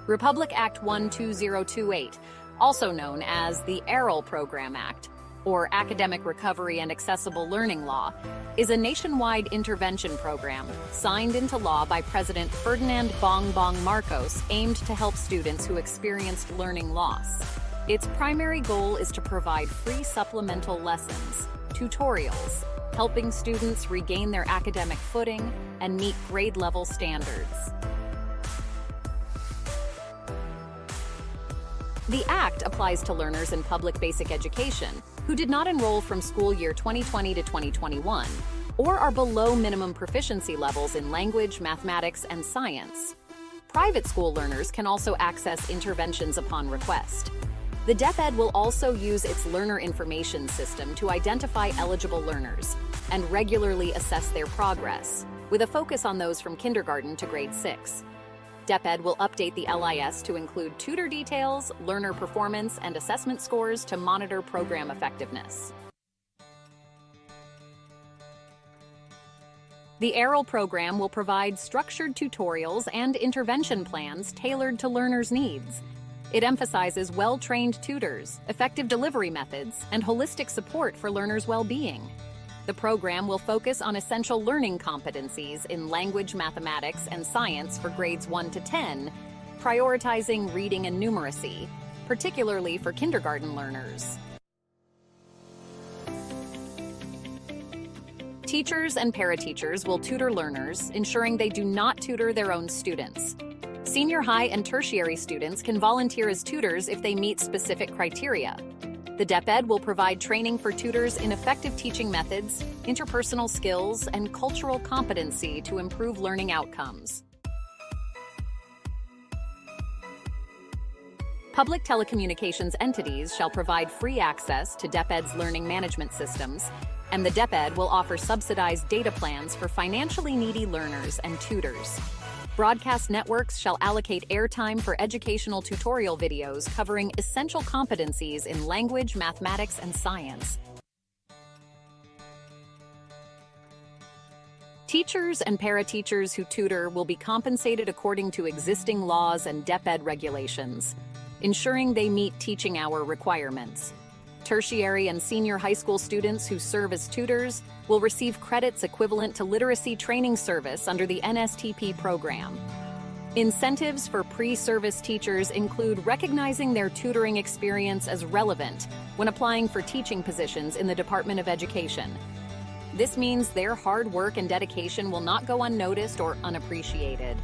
Republic Act 12028, also known as the ARAL Program Act, or Academic Recovery and Accessible Learning Law, is a nationwide intervention program signed into law by President Ferdinand Bongbong Marcos aimed to help students who experienced learning loss. Its primary goal is to provide free supplemental lessons, tutorials, helping students regain their academic footing and meet grade-level standards. The Act applies to learners in public basic education who did not enroll from school year 2020 to 2021 or are below minimum proficiency levels in language, mathematics, and science. Private school learners can also access interventions upon request. The DepEd will also use its learner information system to identify eligible learners and regularly assess their progress, with a focus on those from kindergarten to grade 6. DepEd will update the LIS to include tutor details, learner performance, and assessment scores to monitor program effectiveness. The ARAL program will provide structured tutorials and intervention plans tailored to learners' needs. It emphasizes well-trained tutors, effective delivery methods, and holistic support for learners' well-being. The program will focus on essential learning competencies in language, mathematics, and science for grades 1 to 10, prioritizing reading and numeracy, particularly for kindergarten learners. Teachers and parateachers will tutor learners, ensuring they do not tutor their own students. Senior high and tertiary students can volunteer as tutors if they meet specific criteria. The DepEd will provide training for tutors in effective teaching methods, interpersonal skills, and cultural competency to improve learning outcomes. Public telecommunications entities shall provide free access to DepEd's learning management systems, and the DepEd will offer subsidized data plans for financially needy learners and tutors. Broadcast networks shall allocate airtime for educational tutorial videos covering essential competencies in language, mathematics, and science. Teachers and parateachers who tutor will be compensated according to existing laws and DepEd regulations, ensuring they meet teaching hour requirements. Tertiary and senior high school students who serve as tutors will receive credits equivalent to literacy training service under the NSTP program. Incentives for pre-service teachers include recognizing their tutoring experience as relevant when applying for teaching positions in the Department of Education. This means their hard work and dedication will not go unnoticed or unappreciated.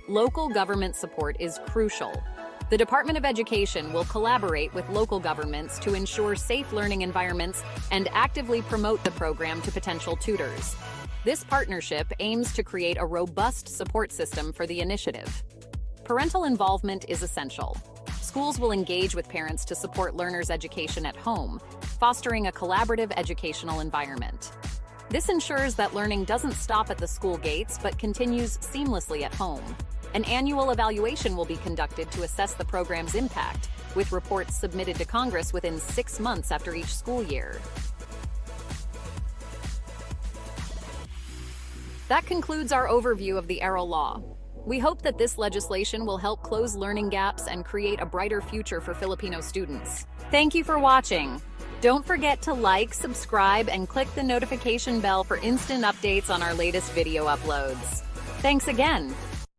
Local government support is crucial. The Department of Education will collaborate with local governments to ensure safe learning environments and actively promote the program to potential tutors. This partnership aims to create a robust support system for the initiative. Parental involvement is essential. Schools will engage with parents to support learners' education at home, fostering a collaborative educational environment. This ensures that learning doesn't stop at the school gates but continues seamlessly at home. An annual evaluation will be conducted to assess the program's impact, with reports submitted to Congress within 6 months after each school year. That concludes our overview of the ARAL law. We hope that this legislation will help close learning gaps and create a brighter future for Filipino students. Thank you for watching. Don't forget to like, subscribe, and click the notification bell for instant updates on our latest video uploads. Thanks again.